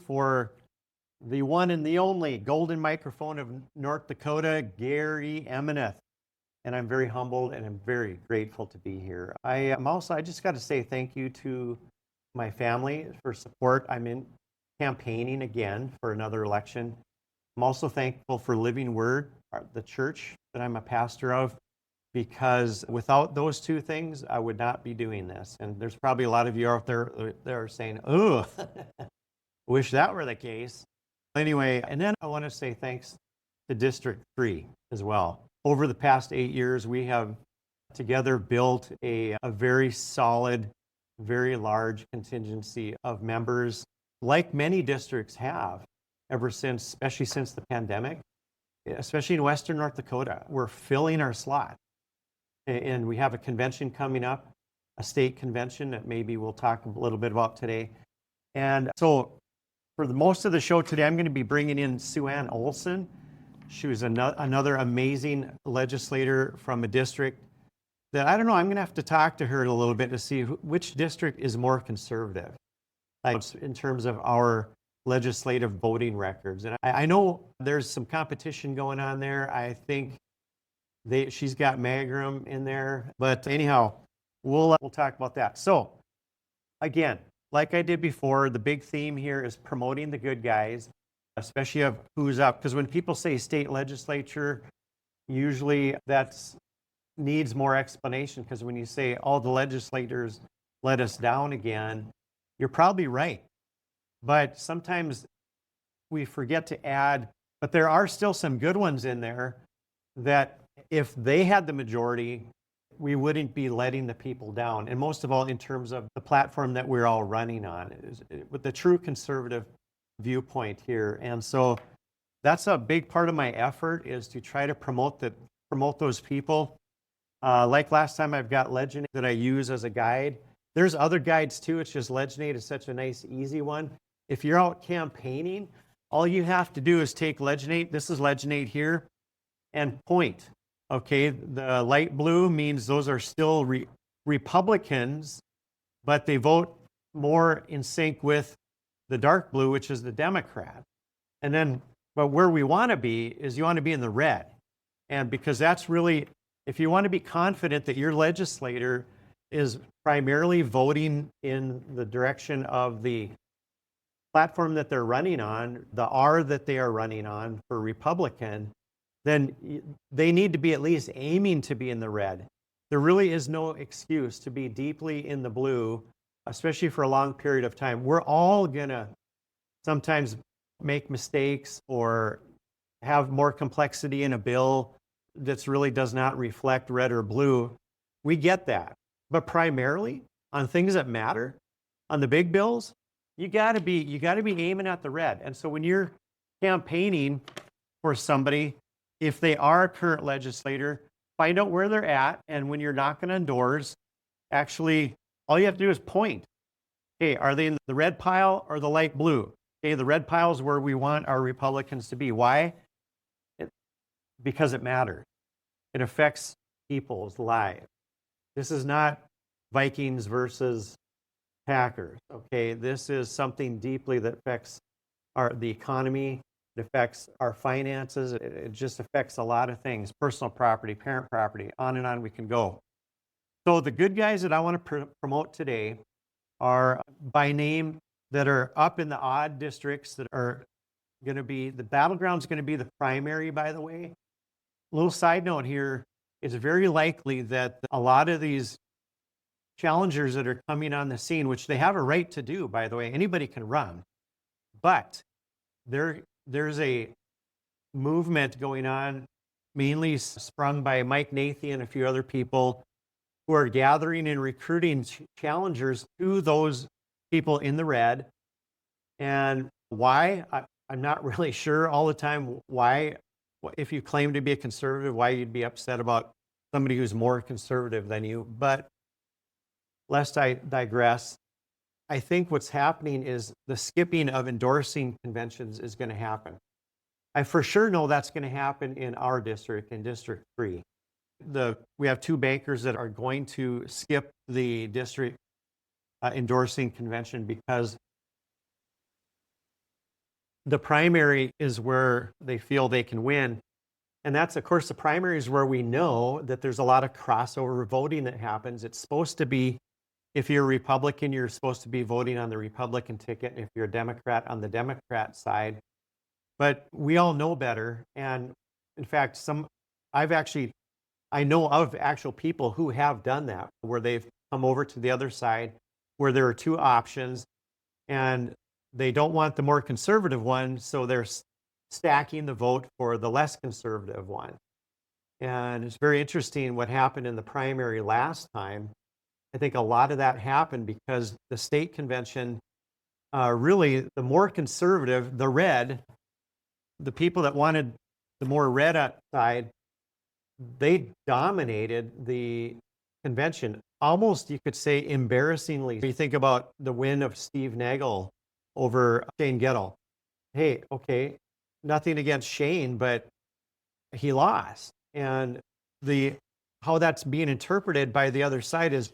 for the one and the only golden microphone of North Dakota, Gary Emineth. And I'm very humbled and I'm very grateful to be here. I just got to say thank you to my family for support. I'm in campaigning again for another election. I'm also thankful for Living Word, the church that I'm a pastor of, because without those two things, I would not be doing this. And there's probably a lot of you out there that are saying, oh, wish that were the case. Anyway, and then I want to say thanks to District 3 as well. Over the past 8 years, we have together built a very solid, very large contingency of members, like many districts have ever since, especially since the pandemic, especially in Western North Dakota. We're filling our slot. And we have a convention coming up, a state convention that maybe we'll talk a little bit about today. And so for the most of the show today, I'm going to be bringing in SuAnn Olson. She was another amazing legislator from a district that, I don't know, I'm going to have to talk to her a little bit to see which district is more conservative, like in terms of our legislative voting records. And I know there's some competition going on there. I think she's got Magrum in there. But anyhow, we'll talk about that. So again, like I did before, the big theme here is promoting the good guys, especially of who's up. Because when people say state legislature, usually that needs more explanation. Because when you say all the legislators let us down again, you're probably right. But sometimes we forget to add, but there are still some good ones in there that if they had the majority, we wouldn't be letting the people down. And most of all, in terms of the platform that we're all running on, with the true conservative viewpoint here. And so that's a big part of my effort, is to try to promote those people. Like last time, I've got Leginate that I use as a guide. There's other guides too. It's just Leginate is such a nice, easy one. If you're out campaigning, all you have to do is take Leginate. This is Leginate here, and point. Okay, the light blue means those are still Republicans, but they vote more in sync with the dark blue, which is the Democrat. And then, but where we want to be is you want to be in the red. And because that's really, if you want to be confident that your legislator is primarily voting in the direction of the platform that they're running on, the R that they are running on for Republican, then they need to be at least aiming to be in the red. There really is no excuse to be deeply in the blue, especially for a long period of time. We're all gonna sometimes make mistakes or have more complexity in a bill that really does not reflect red or blue. We get that. But primarily on things that matter, on the big bills, you gotta be aiming at the red. And so when you're campaigning for somebody, if they are a current legislator, find out where they're at. And when you're knocking on doors, actually, all you have to do is point. Okay, are they in the red pile or the light blue? Okay, the red pile is where we want our Republicans to be. Why? Because it matters. It affects people's lives. This is not Vikings versus Packers. Okay, this is something deeply that affects the economy. It affects our finances. It just affects a lot of things, personal property, parent property, on and on we can go. So the good guys that I want to promote today are by name that are up in the odd districts that are going to be, the battleground is going to be the primary, by the way. A little side note here, it's very likely that a lot of these challengers that are coming on the scene, which they have a right to do, by the way, anybody can run, but there's a movement going on, mainly sprung by Mike Nathy and a few other people, who are gathering and recruiting challengers to those people in the red. And why? I'm not really sure all the time why, if you claim to be a conservative, why you'd be upset about somebody who's more conservative than you. But lest I digress, I think what's happening is the skipping of endorsing conventions is going to happen. I for sure know that's going to happen in our district, in District 3. We have two bankers that are going to skip the district endorsing convention because The primary is where they feel they can win. And that's, of course, the primary is where we know that there's a lot of crossover voting that happens. It's supposed to be, if you're a Republican, you're supposed to be voting on the Republican ticket. If you're a Democrat, on the Democrat side. But we all know better. And in fact, I know of actual people who have done that, where they've come over to the other side, where there are two options, and they don't want the more conservative one, so they're stacking the vote for the less conservative one. And it's very interesting what happened in the primary last time. I think a lot of that happened because the state convention, really, the more conservative, the red, the people that wanted the more red side, they dominated the convention. Almost, you could say, embarrassingly. You think about the win of Steve Nagel over Shane Gettle. Hey, okay, nothing against Shane, but he lost. And how that's being interpreted by the other side is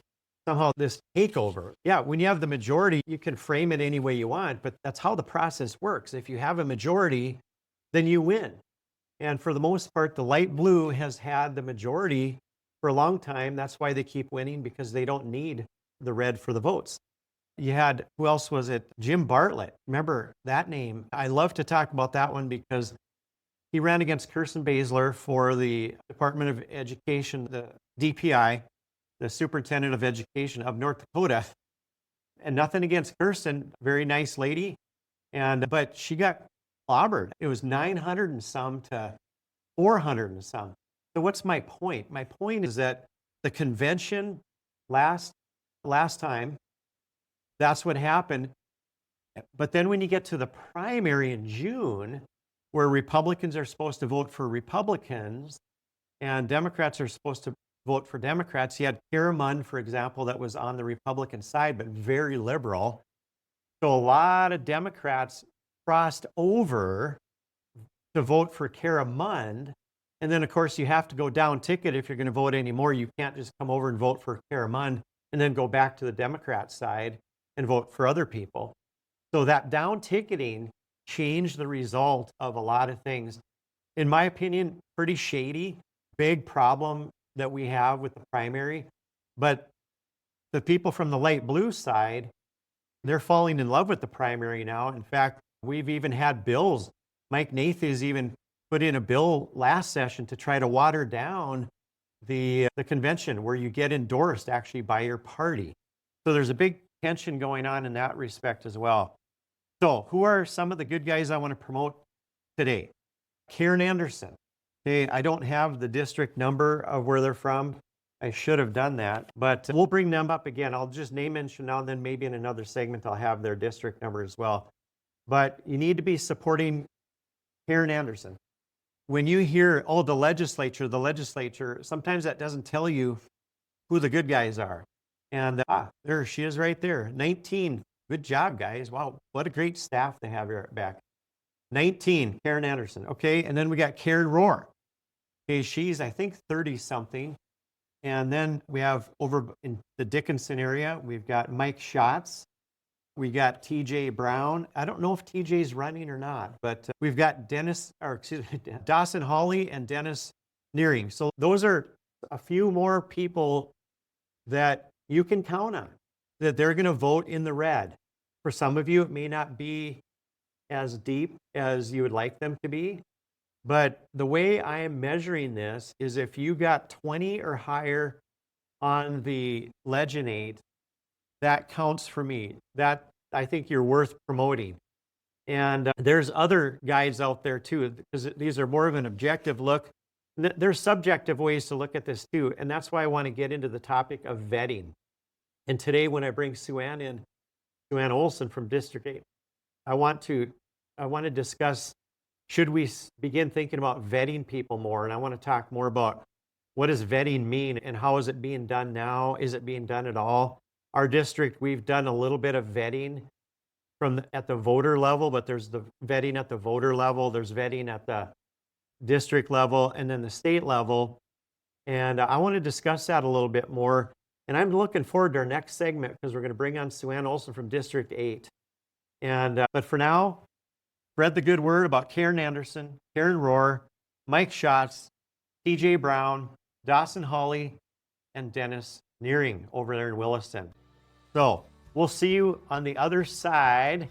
somehow this takeover. Yeah, when you have the majority, you can frame it any way you want, but that's how the process works. If you have a majority, then you win. And for the most part, the light blue has had the majority for a long time. That's why they keep winning, because they don't need the red for the votes. You had, who else was it? Jim Bartlett. Remember that name? I love to talk about that one because he ran against Kirsten Baszler for the Department of Education, the DPI, the Superintendent of Education of North Dakota. And nothing against Kirsten, very nice lady. But she got clobbered. It was 900 and some to 400 and some. So what's my point? My point is that the convention last time, that's what happened. But then when you get to the primary in June, where Republicans are supposed to vote for Republicans and Democrats are supposed to vote for Democrats, you had Kara Munn, for example, that was on the Republican side, but very liberal. So a lot of Democrats crossed over to vote for Kara Munn. And then, of course, you have to go down ticket if you're going to vote anymore. You can't just come over and vote for Kara Munn and then go back to the Democrat side and vote for other people. So that down ticketing changed the result of a lot of things. In my opinion, pretty shady, big problem that we have with the primary. But the people from the light blue side, they're falling in love with the primary now. In fact, we've even had bills. Mike Nathan's even put in a bill last session to try to water down the convention, where you get endorsed actually by your party. So there's a big tension going on in that respect as well. So who are some of the good guys I want to promote today? Karen Anderson. Okay, I don't have the district number of where they're from. I should have done that, but we'll bring them up again. I'll just name mention now, and then maybe in another segment I'll have their district number as well. But you need to be supporting Karen Anderson. When you hear, oh, the legislature, sometimes that doesn't tell you who the good guys are. And there she is right there, 19. Good job, guys. Wow, what a great staff to have here back. 19, Karen Anderson. Okay, and then we got Karen Rohr. Okay, she's, I think, 30-something. And then we have over in the Dickinson area, we've got Mike Schatz. We got TJ Brown. I don't know if TJ's running or not, but we've got Dawson Hawley and Dennis Nearing. So those are a few more people that you can count on, that they're going to vote in the red. For some of you, it may not be as deep as you would like them to be, but the way I am measuring this is if you got 20 or higher on the Leginate, that counts for me. That, I think, you're worth promoting. And there's other guides out there too, because these are more of an objective look. There's subjective ways to look at this too, and that's why I want to get into the topic of vetting. And today, when I bring SuAnn in, SuAnn Olson from District 8, I want to discuss, should we begin thinking about vetting people more? And I want to talk more about what does vetting mean and how is it being done now? Is it being done at all? Our district, we've done a little bit of vetting at the voter level, but there's the vetting at the voter level, there's vetting at the district level, and then the state level. And I want to discuss that a little bit more. And I'm looking forward to our next segment because we're going to bring on SuAnn Olson from District 8. And but for now, Spread the good word about Karen Anderson, Karen Rohr, Mike Schatz, TJ Brown, Dawson Hawley, and Dennis Nearing over there in Williston. So we'll see you on the other side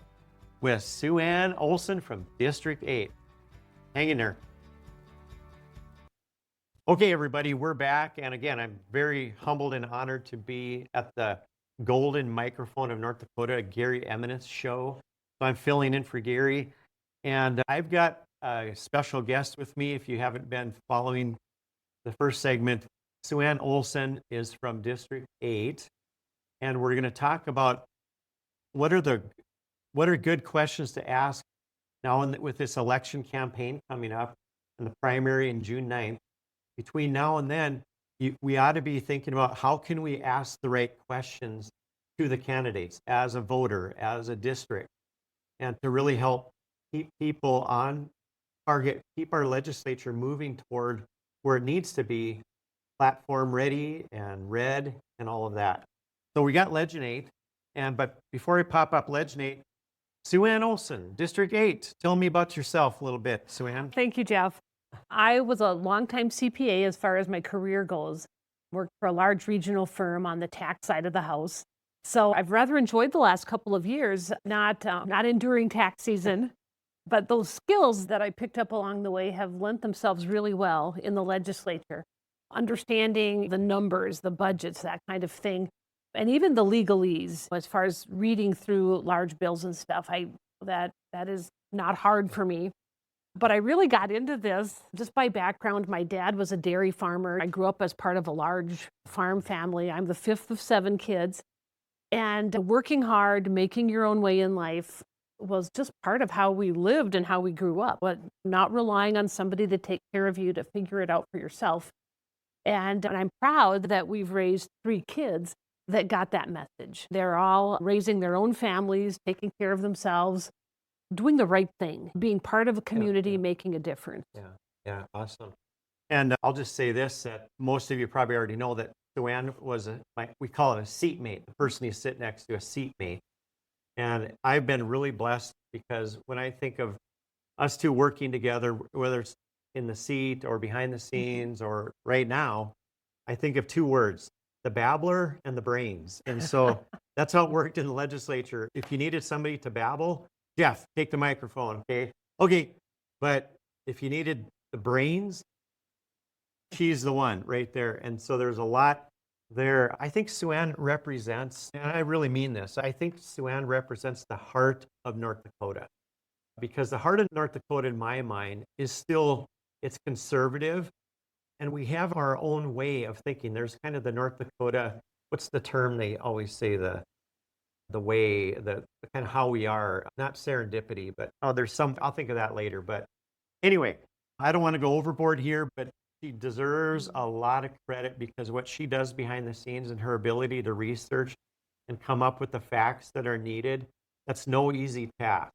with SuAnn Olson from District 8. Hang in there. Okay, everybody, we're back. And again, I'm very humbled and honored to be at the Golden Microphone of North Dakota, Gary Emineth show. So I'm filling in for Gary. And I've got a special guest with me. If you haven't been following the first segment, SuAnn Olson is from District 8. And we're going to talk about what are good questions to ask now with this election campaign coming up and the primary in June 9th. Between now and then, we ought to be thinking about how can we ask the right questions to the candidates as a voter, as a district, and to really help keep people on target, keep our legislature moving toward where it needs to be, platform ready and red and all of that. So we got Legend 8, but before I pop up Legend 8, SuAnn Olson, District 8. Tell me about yourself a little bit, SuAnn. Thank you, Jeff. I was a longtime CPA as far as my career goes. Worked for a large regional firm on the tax side of the house. So I've rather enjoyed the last couple of years, not enduring tax season, but those skills that I picked up along the way have lent themselves really well in the legislature. Understanding the numbers, the budgets, that kind of thing, and even the legalese as far as reading through large bills and stuff. That is not hard for me. But I really got into this just by background. My dad was a dairy farmer. I grew up as part of a large farm family. I'm the fifth of 7 kids. And working hard, making your own way in life was just part of how we lived and how we grew up. But not relying on somebody to take care of you, to figure it out for yourself. And I'm proud that we've raised 3 kids that got that message. They're all raising their own families, taking care of themselves, doing the right thing, being part of a community, making a difference. Yeah, awesome. And I'll just say this, that most of you probably already know that SuAnn was we call it a seatmate, the person you sit next to, a seatmate. And I've been really blessed because when I think of us two working together, whether it's in the seat or behind the scenes or right now, I think of 2 words, the babbler and the brains. And so that's how it worked in the legislature. If you needed somebody to babble, Jeff, take the microphone, okay? Okay, but if you needed the brains, she's the one right there. And so there's a lot there. I think SuAnn represents, and I really mean this, I think SuAnn represents the heart of North Dakota. Because the heart of North Dakota, in my mind, is still, it's conservative, and we have our own way of thinking. There's kind of the North Dakota, what's the term they always say, the way, the kind of how we are, not serendipity, but there's some, I'll think of that later. But anyway, I don't want to go overboard here, but she deserves a lot of credit because what she does behind the scenes and her ability to research and come up with the facts that are needed, that's no easy task.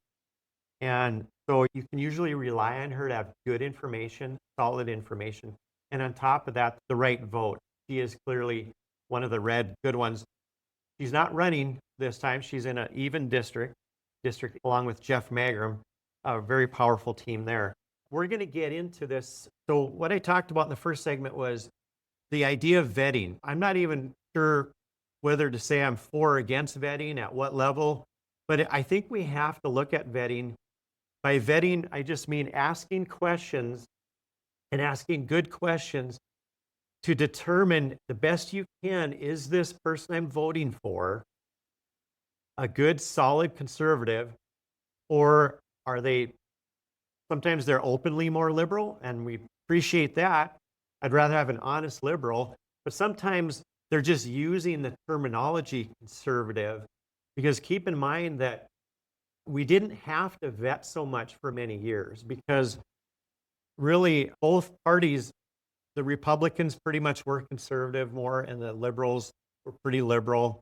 And so you can usually rely on her to have good information, solid information, and on top of that, the right vote. She is clearly one of the red good ones. She's not running this time. She's in an even district along with Jeff Magrum, a very powerful team there. We're going to get into this. So what I talked about in the first segment was the idea of vetting. I'm not even sure whether to say I'm for or against vetting, at what level, but I think we have to look at vetting. By vetting, I just mean asking questions and asking good questions to determine the best you can, is this person I'm voting for a good, solid conservative, or are they, sometimes they're openly more liberal, and we appreciate that. I'd rather have an honest liberal, but sometimes they're just using the terminology conservative, because keep in mind that we didn't have to vet so much for many years, because really both parties, the Republicans pretty much were conservative more, and the liberals were pretty liberal,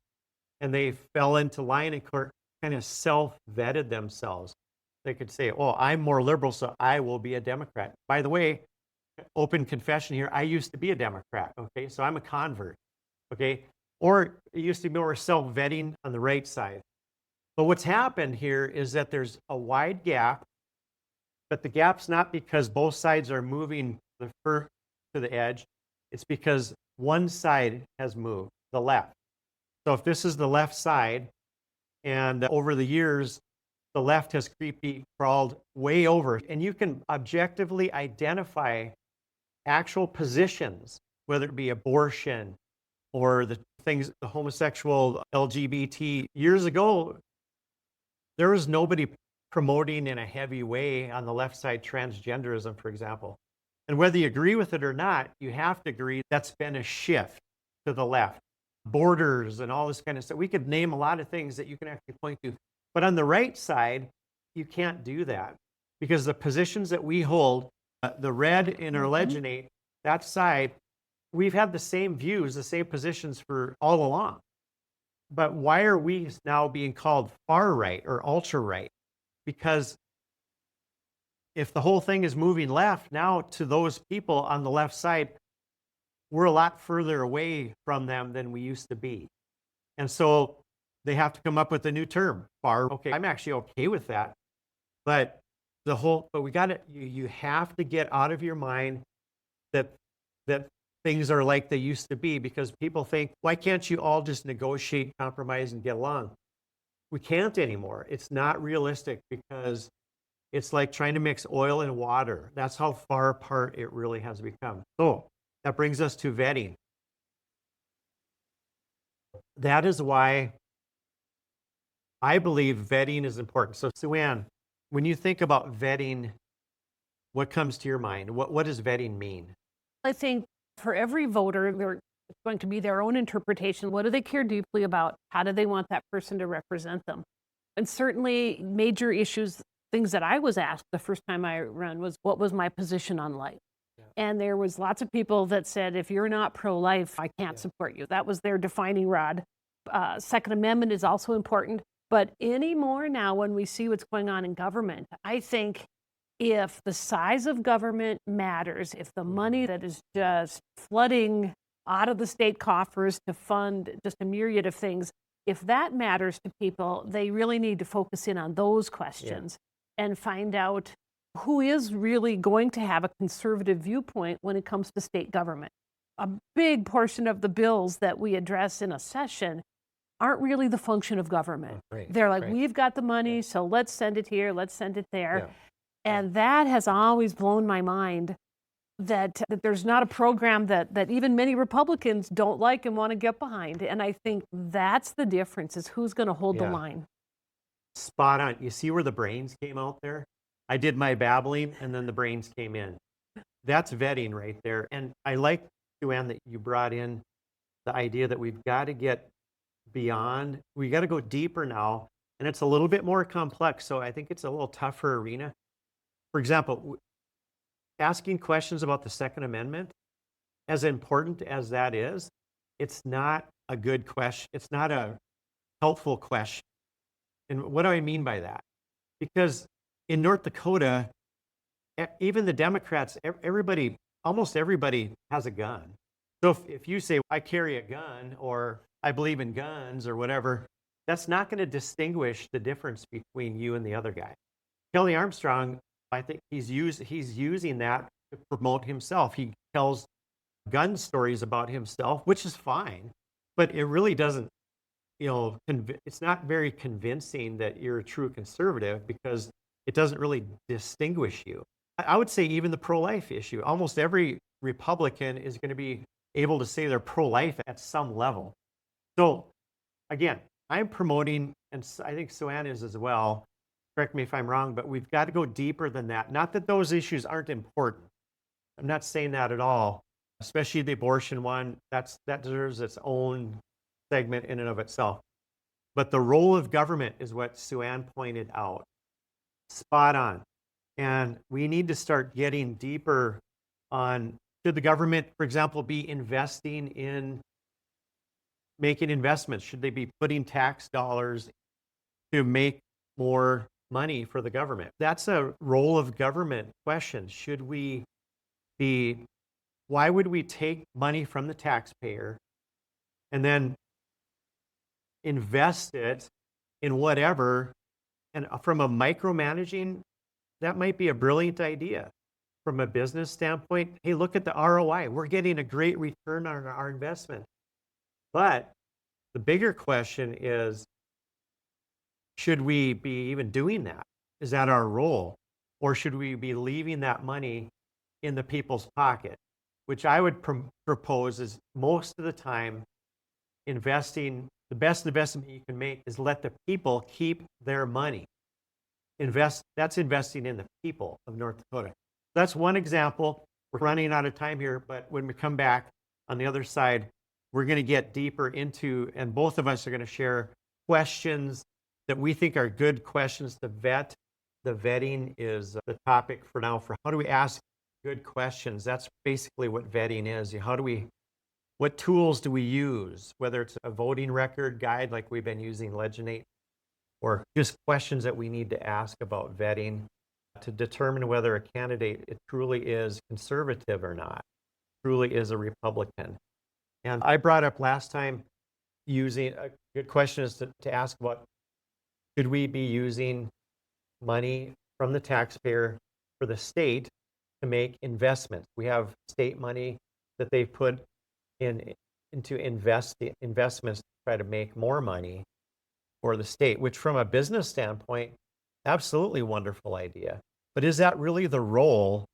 and they fell into line and kind of self-vetted themselves. They could say, oh, I'm more liberal, so I will be a Democrat. By the way, open confession here, I used to be a Democrat, okay? So I'm a convert, okay? Or it used to be more self-vetting on the right side. But what's happened here is that there's a wide gap But the gap's not because both sides are moving to the edge. It's because one side has moved, the left. So if this is the left side, and over the years, the left has crawled way over, and you can objectively identify actual positions, whether it be abortion or the things, the homosexual, LGBT. Years ago, there was nobody promoting in a heavy way on the left side transgenderism, for example. And whether you agree with it or not, you have to agree that's been a shift to the left. Borders and all this kind of stuff. We could name a lot of things that you can actually point to. But on the right side, you can't do that because the positions that we hold, the red in our leginate, that side, we've had the same views, the same positions for all along. But why are we now being called far right or ultra right? Because if the whole thing is moving left, now to those people on the left side, we're a lot further away from them than we used to be. And so they have to come up with a new term, far. Okay, I'm actually okay with that. But we got to, you have to get out of your mind that things are like they used to be, because people think, why can't you all just negotiate, compromise, and get along? We can't anymore. It's not realistic because it's like trying to mix oil and water. That's how far apart it really has become. So that brings us to vetting. That is why I believe vetting is important. So SuAnn, when you think about vetting, what comes to your mind? What does vetting mean? I think for every voter, there's going to be their own interpretation. What do they care deeply about? How do they want that person to represent them? And certainly major issues, things that I was asked the first time I ran was, what was my position on life? Yeah. And there was lots of people that said, if you're not pro-life, I can't support you. That was their defining rod. Second Amendment is also important. But anymore now, when we see what's going on in government, I think if the size of government matters, if the money that is just flooding out of the state coffers to fund just a myriad of things, if that matters to people, they really need to focus in on those questions and find out who is really going to have a conservative viewpoint when it comes to state government. A big portion of the bills that we address in a session aren't really the function of government. They're like, we've got the money, so let's send it here, let's send it there. And that has always blown my mind, that there's not a program that even many Republicans don't like and want to get behind. And I think that's the difference, is who's going to hold the line. Spot on. You see where the brains came out there? I did my babbling and then the brains came in. That's vetting right there. And I like, SuAnn, that you brought in the idea that we've got to get beyond, we got to go deeper now. And it's a little bit more complex. So I think it's a little tougher arena. For example, asking questions about the Second Amendment, as important as that is, it's not a good question. It's not a helpful question. And what do I mean by that? Because in North Dakota, even the Democrats, almost everybody has a gun. So if you say, I carry a gun, or I believe in guns, or whatever, that's not going to distinguish the difference between you and the other guy. Kelly Armstrong, I think he's using that to promote himself. He tells gun stories about himself, which is fine, but it really doesn't, it's not very convincing that you're a true conservative, because it doesn't really distinguish you. I would say even the pro-life issue, almost every Republican is going to be able to say they're pro-life at some level. So again, I'm promoting, and I think SuAnn is as well, correct me if I'm wrong, but we've got to go deeper than that. Not that those issues aren't important. I'm not saying that at all, especially the abortion one. That deserves its own segment in and of itself. But the role of government is what SuAnn pointed out. Spot on. And we need to start getting deeper on, should the government, for example, be investing in making investments? Should they be putting tax dollars to make more money for the government? That's a role of government question. Why would we take money from the taxpayer and then invest it in whatever? And from a micromanaging that might be a brilliant idea from a business standpoint. Hey, look at the ROI. We're getting a great return on our investment. But the bigger question is, should we be even doing that? Is that our role? Or should we be leaving that money in the people's pocket? Which I would propose is most of the time, investing, the best investment you can make is let the people keep their money. That's investing in the people of North Dakota. That's one example. We're running out of time here, but when we come back on the other side, we're going to get deeper into, and both of us are going to share questions that we think are good questions to vet. The vetting is the topic for now for how do we ask good questions. That's basically what vetting is. What tools do we use, whether it's a voting record guide like we've been using Leginate, or just questions that we need to ask about vetting to determine whether a candidate it truly is conservative or not, truly is a Republican. And I brought up last time using a good question is to ask about, should we be using money from the taxpayer for the state to make investments? We have state money that they've put into investments to try to make more money for the state, which from a business standpoint, absolutely wonderful idea. But is that really the role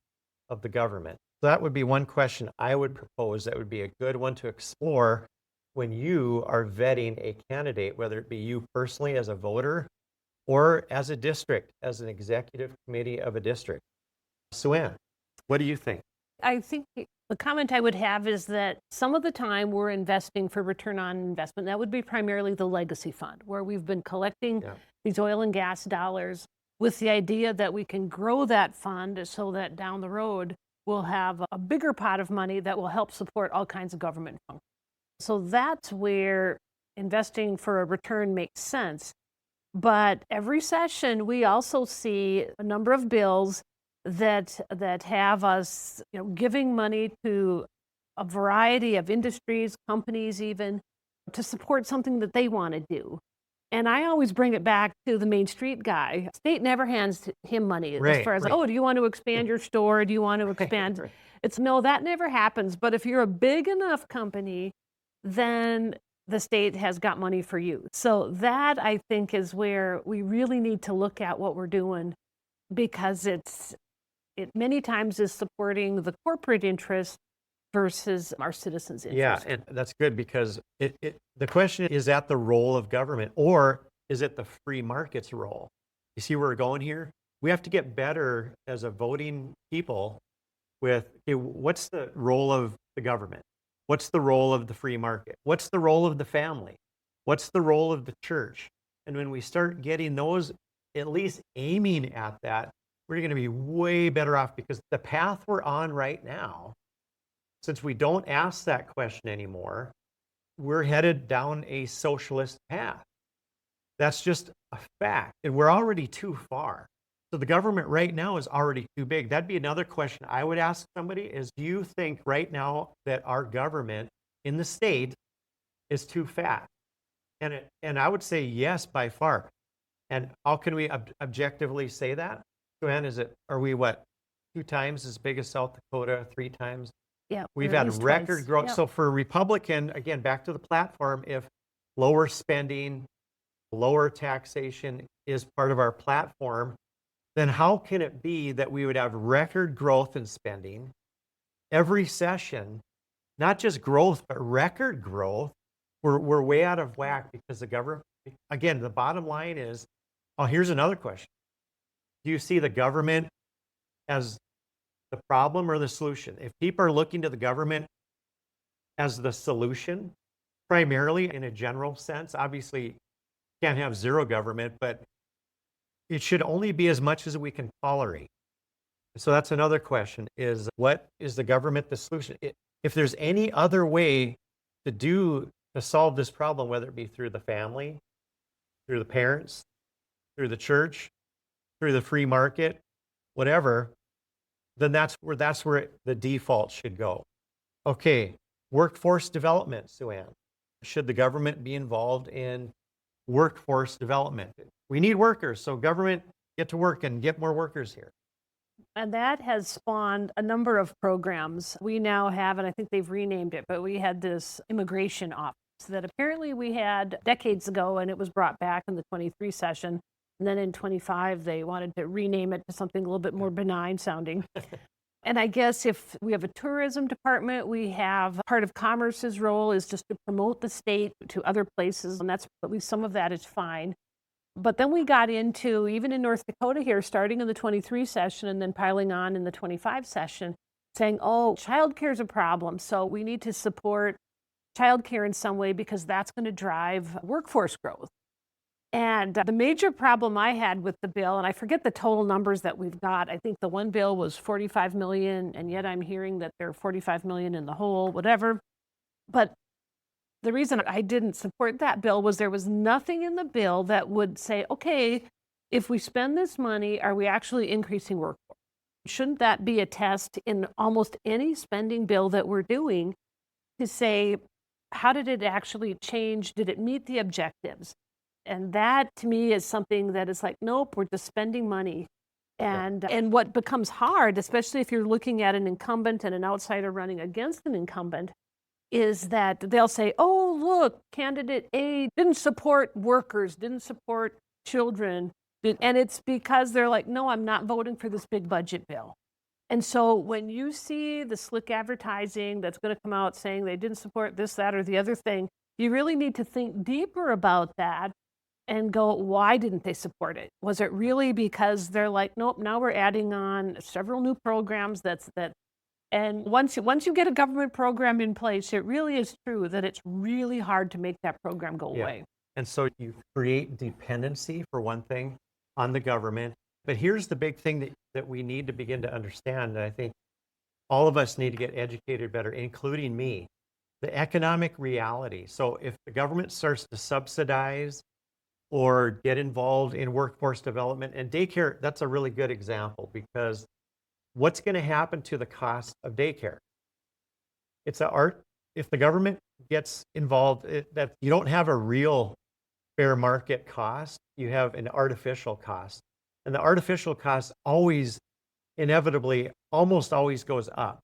of the government? So that would be one question I would propose that would be a good one to explore when you are vetting a candidate, whether it be you personally as a voter or as a district, as an executive committee of a district. SuAnn, what do you think? I think the comment I would have is that some of the time we're investing for return on investment. That would be primarily the legacy fund, where we've been collecting these oil and gas dollars with the idea that we can grow that fund so that down the road we'll have a bigger pot of money that will help support all kinds of government functions. So that's where investing for a return makes sense. But every session, we also see a number of bills that have us, giving money to a variety of industries, companies, even to support something that they want to do. And I always bring it back to the Main Street guy. State never hands him money as far as, oh, do you want to expand your store? Do you want to expand? It's no, that never happens. But if you're a big enough company, then the state has got money for you. So that, I think, is where we really need to look at what we're doing, because it many times is supporting the corporate interest versus our citizens' interest. Yeah, and that's good, because the question is that the role of government, or is it the free market's role? You see where we're going here? We have to get better as a voting people with, okay, what's the role of the government? What's the role of the free market? What's the role of the family? What's the role of the church? And when we start getting those, at least aiming at that, we're going to be way better off, because the path we're on right now, since we don't ask that question anymore, we're headed down a socialist path. That's just a fact. And we're already too far. So the government right now is already too big. That'd be another question I would ask somebody is, do you think right now that our government in the state is too fat? And I would say yes, by far. And how can we objectively say that? SuAnn, are we 2 times as big as South Dakota, 3 times? Yeah, We've had record growth. Yep. So for a Republican, again, back to the platform, if lower spending, lower taxation is part of our platform, then how can it be that we would have record growth in spending every session, not just growth, but record growth? We're way out of whack because the government, again, the bottom line is, here's another question. Do you see the government as the problem or the solution? If people are looking to the government as the solution, primarily in a general sense, obviously you can't have zero government, but it should only be as much as we can tolerate. So that's another question, is what is the government the solution? If there's any other way to solve this problem, whether it be through the family, through the parents, through the church, through the free market, whatever, then that's where the default should go. Okay, workforce development, SuAnn. Should the government be involved in workforce development? We need workers, so government get to work and get more workers here. And that has spawned a number of programs. We now have, and I think they've renamed it, but we had this immigration office that apparently we had decades ago, and it was brought back in the 23 session. And then in 25, they wanted to rename it to something a little bit more benign sounding. And I guess if we have a tourism department, we have part of Commerce's role is just to promote the state to other places, and that's at least some of that is fine. But then we got into, even in North Dakota here, starting in the 23 session and then piling on in the 25 session, saying, oh, childcare is a problem, so we need to support childcare in some way because that's going to drive workforce growth. And the major problem I had with the bill, and I forget the total numbers that we've got, I think the one bill was 45 million, and yet I'm hearing that there are 45 million in the hole, whatever. But the reason I didn't support that bill was there was nothing in the bill that would say, okay, if we spend this money, are we actually increasing workforce? Shouldn't that be a test in almost any spending bill that we're doing to say, how did it actually change? Did it meet the objectives? And that to me is something that is like, nope, we're just spending money. And what becomes hard, especially if you're looking at an incumbent and an outsider running against an incumbent, is that they'll say, oh, look, candidate A didn't support workers, didn't support children. And it's because they're like, no, I'm not voting for this big budget bill. And so when you see the slick advertising that's going to come out saying they didn't support this, that, or the other thing, you really need to think deeper about that and go, why didn't they support it? Was it really because they're like, nope, now we're adding on several new programs and once you get a government program in place, it really is true that it's really hard to make that program go away. And so you create dependency, for one thing, on the government. But here's the big thing that we need to begin to understand, and I think all of us need to get educated better, including me, the economic reality. So if the government starts to subsidize or get involved in workforce development, and daycare, that's a really good example, because what's going to happen to the cost of daycare? If the government gets involved, that you don't have a real fair market cost, you have an artificial cost. And the artificial cost always, inevitably, almost always goes up.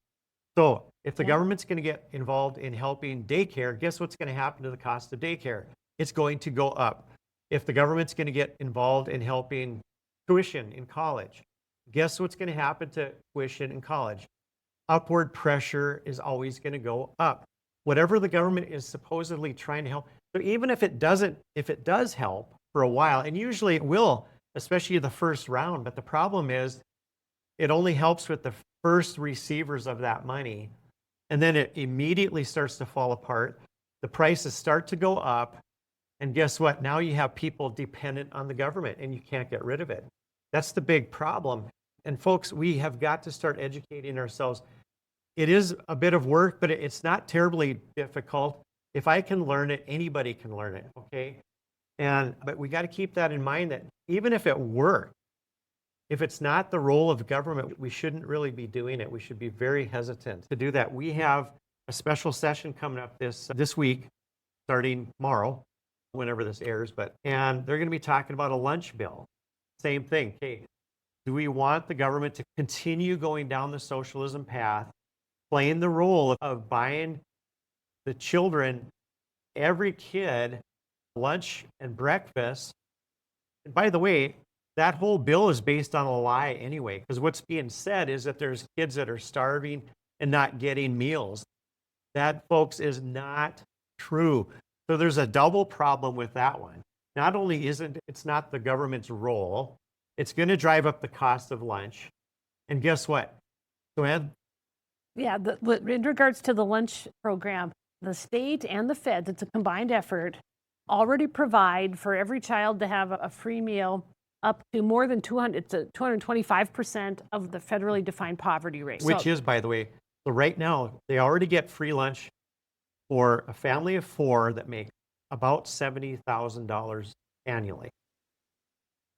So if the government's going to get involved in helping daycare, guess what's going to happen to the cost of daycare? It's going to go up. If the government's going to get involved in helping tuition in college, guess what's going to happen to tuition in college? Upward pressure is always going to go up. Whatever the government is supposedly trying to help. So even if it does help for a while, and usually it will, especially the first round, but the problem is it only helps with the first receivers of that money. And then it immediately starts to fall apart. The prices start to go up. And guess what? Now you have people dependent on the government and you can't get rid of it. That's the big problem. And folks, we have got to start educating ourselves. It is a bit of work, but it's not terribly difficult. If I can learn it, anybody can learn it, okay? But we got to keep that in mind, that even if it worked, if it's not the role of government, we shouldn't really be doing it. We should be very hesitant to do that. We have a special session coming up this week, starting tomorrow, whenever this airs, and they're going to be talking about a lunch bill. Same thing. Okay, do we want the government to continue going down the socialism path, playing the role of buying the children, every kid, lunch and breakfast? And by the way, that whole bill is based on a lie anyway, because what's being said is that there's kids that are starving and not getting meals. That, folks, is not true. So there's a double problem with that one. Not only it's not the government's role, it's going to drive up the cost of lunch. And guess what? SuAnn? Yeah, in regards to the lunch program, the state and the feds, it's a combined effort, already provide for every child to have a free meal up to more than 225% of the federally defined poverty rate. Which is, by the way, so right now, they already get free lunch for a family of 4 that make about $70,000 annually.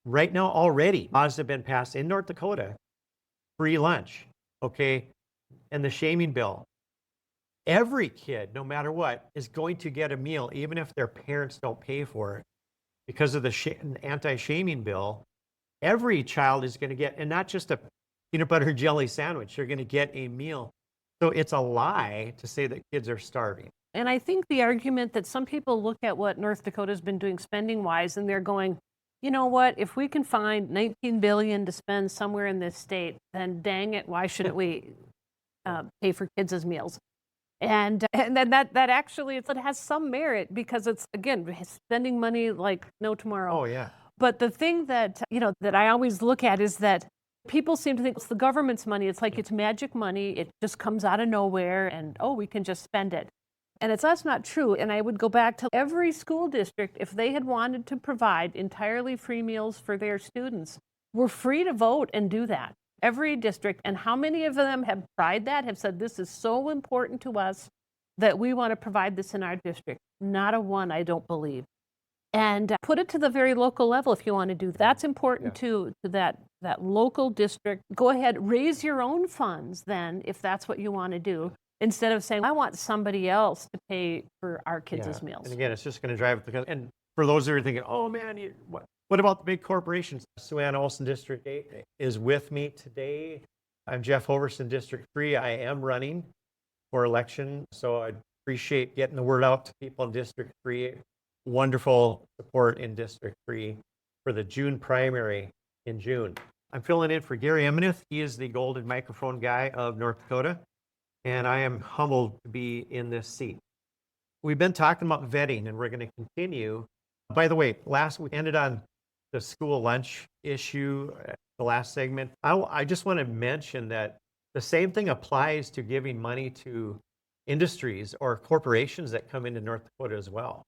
Right now, already, laws have been passed in North Dakota, free lunch, okay? And the shaming bill. Every kid, no matter what, is going to get a meal, even if their parents don't pay for it. Because of the anti-shaming bill, every child is going to get, and not just a peanut butter and jelly sandwich, they're going to get a meal. So it's a lie to say that kids are starving. And I think the argument that some people look at what North Dakota's been doing spending wise and they're going, you know what, if we can find 19 billion to spend somewhere in this state, then dang it, why shouldn't we pay for kids' meals? And then that actually it has some merit because it's, again, spending money like no tomorrow. Oh, yeah. But the thing that, that I always look at is that people seem to think it's the government's money. It's like it's magic money. It just comes out of nowhere and, oh, we can just spend it. And that's not true. And I would go back to every school district, if they had wanted to provide entirely free meals for their students, were free to vote and do that. Every district. And how many of them have tried that, have said, this is so important to us that we want to provide this in our district? Not a one, I don't believe. And put it to the very local level if you want to do that. That's important to that local district. Go ahead, raise your own funds then if that's what you want to do, instead of saying, I want somebody else to pay for our kids' meals. And again, it's just going to drive it. And for those who are thinking, oh man, what about the big corporations? SuAnn Olson, District 8 is with me today. I'm Jeff Hoverson, District 3. I am running for election, so I appreciate getting the word out to people in District 3. Wonderful support in District 3 for the June primary in June. I'm filling in for Gary Emineth. He is the golden microphone guy of North Dakota, and I am humbled to be in this seat. We've been talking about vetting, and we're going to continue. By the way, last we ended on the school lunch issue, the last segment. I just want to mention that the same thing applies to giving money to industries or corporations that come into North Dakota as well.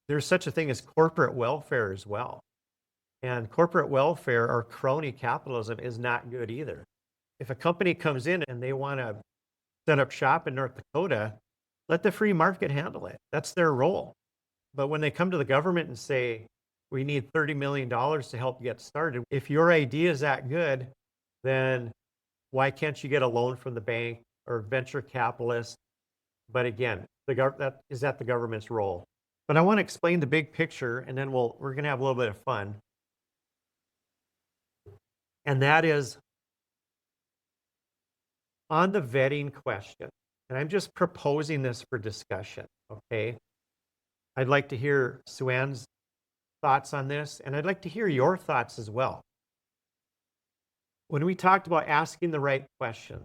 There's such a thing as corporate welfare as well. And corporate welfare or crony capitalism is not good either. If a company comes in and they want to set up shop in North Dakota, let the free market handle it. That's their role. But when they come to the government and say, we need $30 million to help get started, if your idea is that good, then why can't you get a loan from the bank or venture capitalist? But again, that is the government's role. But I want to explain the big picture, and then we're going to have a little bit of fun. And that is on the vetting question. And I'm just proposing this for discussion, okay? I'd like to hear SuAnn's thoughts on this, and I'd like to hear your thoughts as well. When we talked about asking the right question,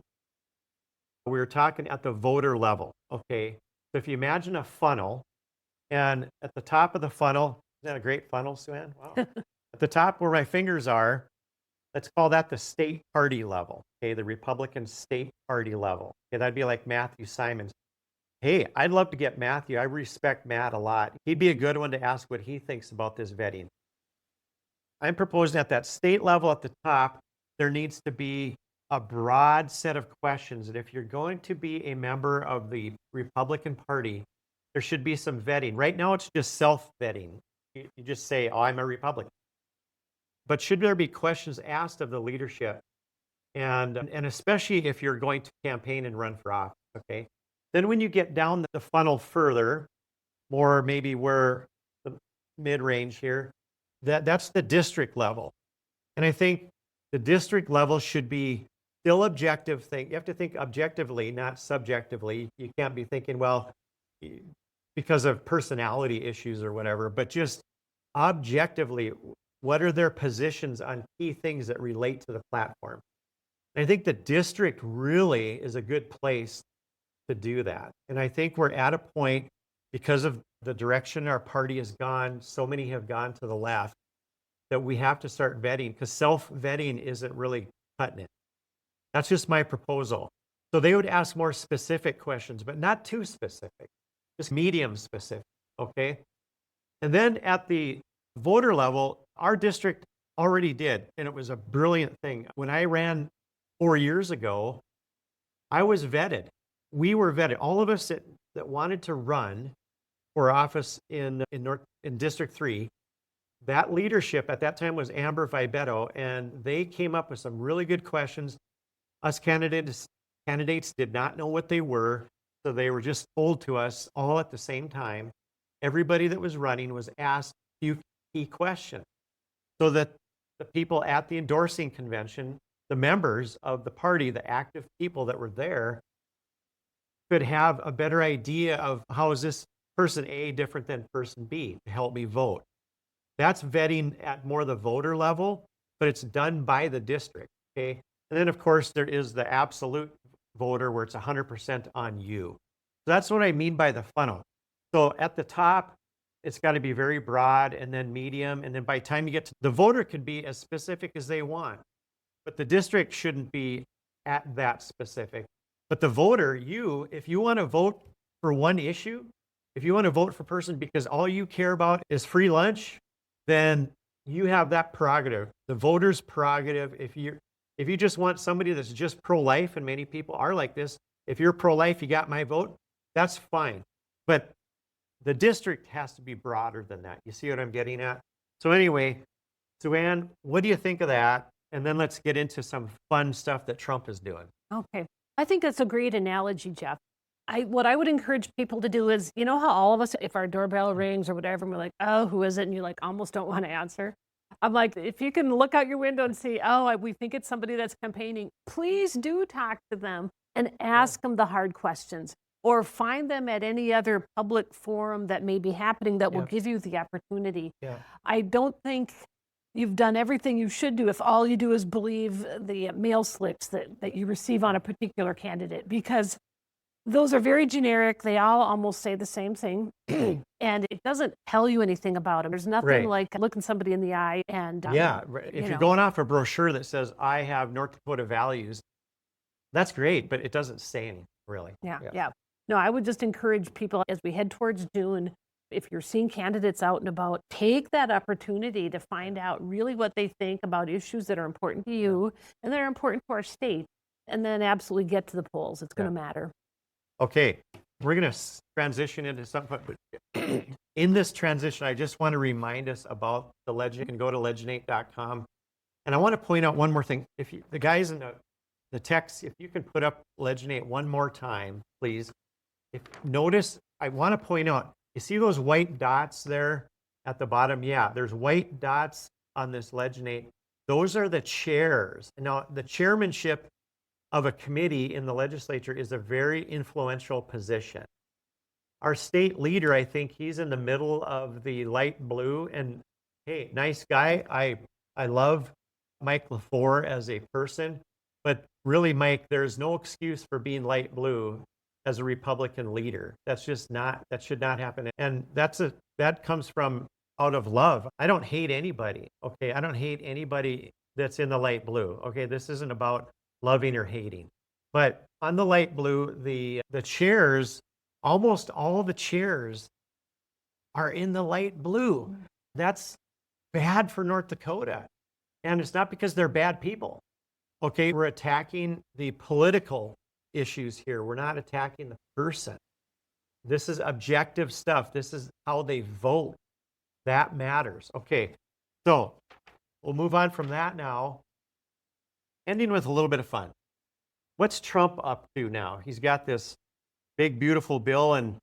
we were talking at the voter level, okay? So if you imagine a funnel, and at the top of the funnel, isn't that a great funnel, SuAnn? Wow. At the top where my fingers are, let's call that the state party level, okay? The Republican state party level. Okay, that'd be like Matthew Simons. Hey, I'd love to get Matthew. I respect Matt a lot. He'd be a good one to ask what he thinks about this vetting. I'm proposing at that state level at the top, there needs to be a broad set of questions. And if you're going to be a member of the Republican Party, there should be some vetting. Right now, it's just self-vetting. You just say, oh, I'm a Republican. But should there be questions asked of the leadership? And especially if you're going to campaign and run for office, okay? Then when you get down the funnel further, more maybe where the mid-range here, that's the district level. And I think the district level should be still objective thing. You have to think objectively, not subjectively. You can't be thinking, well, because of personality issues or whatever, but just objectively, what are their positions on key things that relate to the platform? And I think the district really is a good place to do that. And I think we're at a point, because of the direction our party has gone, so many have gone to the left, that we have to start vetting, because self-vetting isn't really cutting it. That's just my proposal. So they would ask more specific questions, but not too specific, just medium specific, okay? And then at the voter level, our district already did, and it was a brilliant thing. When I ran 4 years ago, I was vetted. We were vetted. All of us that wanted to run for office in District 3, that leadership at that time was Amber Vibetto, and they came up with some really good questions. Us candidates did not know what they were, so they were just told to us all at the same time. Everybody that was running was asked a few key questions, so that the people at the endorsing convention, the members of the party, the active people that were there, could have a better idea of how is this person A different than person B to help me vote. That's vetting at more the voter level, but it's done by the district, okay? And then, of course, there is the absolute voter where it's 100% on you. So that's what I mean by the funnel. So at the top, it's got to be very broad and then medium. And then by the time you get to the voter could be as specific as they want, but the district shouldn't be at that specific. But the voter, if you want to vote for one issue, if you want to vote for a person because all you care about is free lunch, then you have that prerogative, the voter's prerogative. If you just want somebody that's just pro-life, and many people are like this, if you're pro-life, you got my vote, that's fine. But the district has to be broader than that. You see what I'm getting at? So anyway, SuAnn, what do you think of that? And then let's get into some fun stuff that Trump is doing. Okay. I think that's a great analogy, Jeff. What I would encourage people to do is, you know how all of us, if our doorbell rings or whatever, and we're like, oh, who is it? And you like almost don't want to answer. I'm like, if you can look out your window and see, we think it's somebody that's campaigning, please do talk to them and ask them the hard questions, or find them at any other public forum that may be happening that will give you the opportunity. Yeah. I don't think you've done everything you should do if all you do is believe the mail slips that you receive on a particular candidate, because those are very generic. They all almost say the same thing, and it doesn't tell you anything about them. There's nothing like looking somebody in the eye and if you're going off a brochure that says I have North Dakota values, that's great, but it doesn't say anything really. Yeah. No, I would just encourage people as we head towards June, if you're seeing candidates out and about, take that opportunity to find out really what they think about issues that are important to you and that are important to our state, and then absolutely get to the polls. It's going to matter. Okay, we're going to transition into something, but in this transition, I just want to remind us about the Legend. You can go to leginate.com. And I want to point out one more thing. If the guys in the text, if you can put up Leginate one more time, please. Notice, I want to point out, you see those white dots there at the bottom? Yeah, there's white dots on this Leginate. Those are the chairs. Now, the chairmanship of a committee in the legislature is a very influential position. Our state leader, I think he's in the middle of the light blue, and hey, nice guy. I love Mike LaFleur as a person, but really, Mike, there's no excuse for being light blue as a Republican leader. That should not happen. And that comes from out of love. I don't hate anybody. Okay. I don't hate anybody that's in the light blue. Okay. This isn't about loving or hating. But on the light blue, the chairs, almost all the chairs are in the light blue. That's bad for North Dakota. And it's not because they're bad people. Okay. We're attacking the political issues here. We're not attacking the person. This is objective stuff. This is how they vote. That matters. Okay, so we'll move on from that now. Ending with a little bit of fun. What's Trump up to now? He's got this big, beautiful bill, and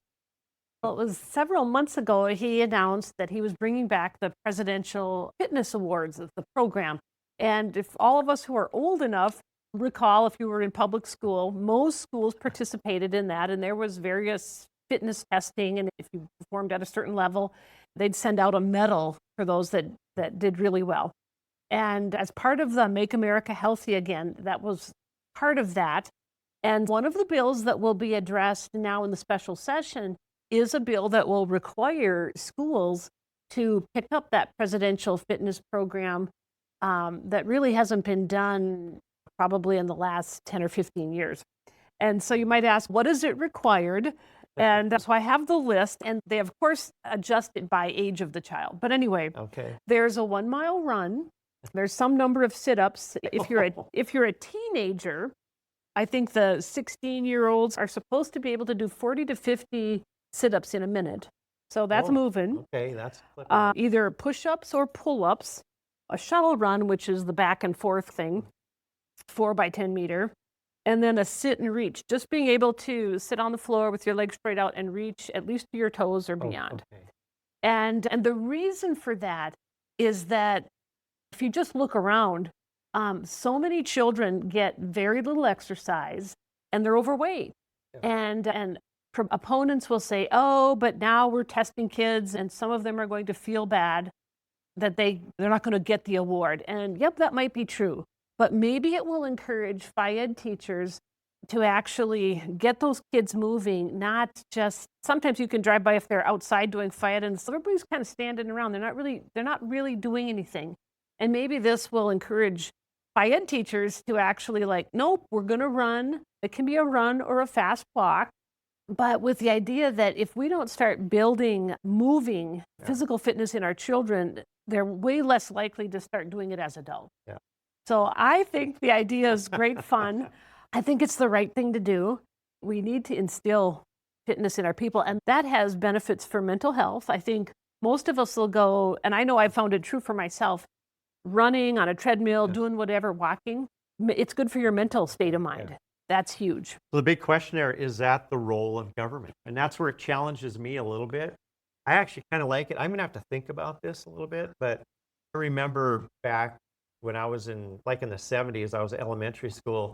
well, it was several months ago he announced that he was bringing back the Presidential Fitness Awards of the program. And if all of us who are old enough recall, if you were in public school, most schools participated in that, and there was various fitness testing, and if you performed at a certain level, they'd send out a medal for those that did really well. And as part of the Make America Healthy Again, that was part of that. And one of the bills that will be addressed now in the special session is a bill that will require schools to pick up that presidential fitness program that really hasn't been done probably in the last 10 or 15 years. And so you might ask, what is it required? And so I have the list, and they, of course, adjust it by age of the child. But anyway, there's a 1 mile run. There's some number of sit-ups. If you're a teenager, I think the 16-year-olds are supposed to be able to do 40 to 50 sit-ups in a minute. So that's moving. Okay, that's either push-ups or pull-ups, a shuttle run, which is the back and forth thing, 4 by 10 meter, and then a sit and reach. Just being able to sit on the floor with your legs straight out and reach at least to your toes or beyond. And the reason for that is that If you just look around, so many children get very little exercise and they're overweight. And opponents will say, oh, but now we're testing kids and some of them are going to feel bad that they're not going to get the award. And yep, that might be true. But maybe it will encourage Phi-Ed teachers to actually get those kids moving, not just, sometimes you can drive by if they're outside doing Phi-Ed and everybody's kind of standing around. They're not really doing anything. And maybe this will encourage Phi-Ed teachers to actually like, nope, we're going to run. It can be a run or a fast walk. But with the idea that if we don't start building, moving physical fitness in our children, they're way less likely to start doing it as adults. Yeah. So I think the idea is great fun. I think it's the right thing to do. We need to instill fitness in our people, and that has benefits for mental health. I think most of us will go, and I know I've found it true for myself, running on a treadmill, doing whatever, walking. It's good for your mental state of mind. Yeah. That's huge. So the big question there, is that the role of government? And that's where it challenges me a little bit. I actually kind of like it. I'm going to have to think about this a little bit, but I remember back when I was in the 70s, I was in elementary school.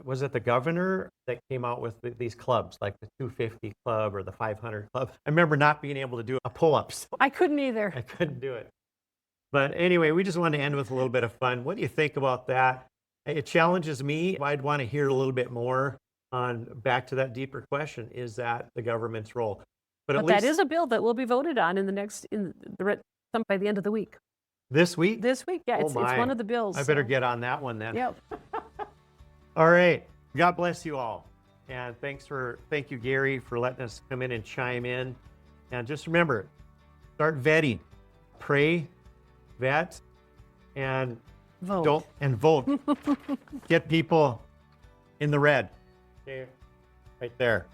Was it the governor that came out with these clubs, like the 250 club or the 500 club? I remember not being able to do a pull-up. So I couldn't either. I couldn't do it. But anyway, we just wanted to end with a little bit of fun. What do you think about that? It challenges me. I'd want to hear a little bit more on, back to that deeper question, is that the government's role? But at least that is a bill that will be voted on by the end of the week. This week? This week, yeah. It's one of the bills. I better get on that one then. Yep. All right. God bless you all. And thank you, Gary, for letting us come in and chime in. And just remember, start vetting. Pray, vet, and vote. Vote. Get people in the red. Okay, right there.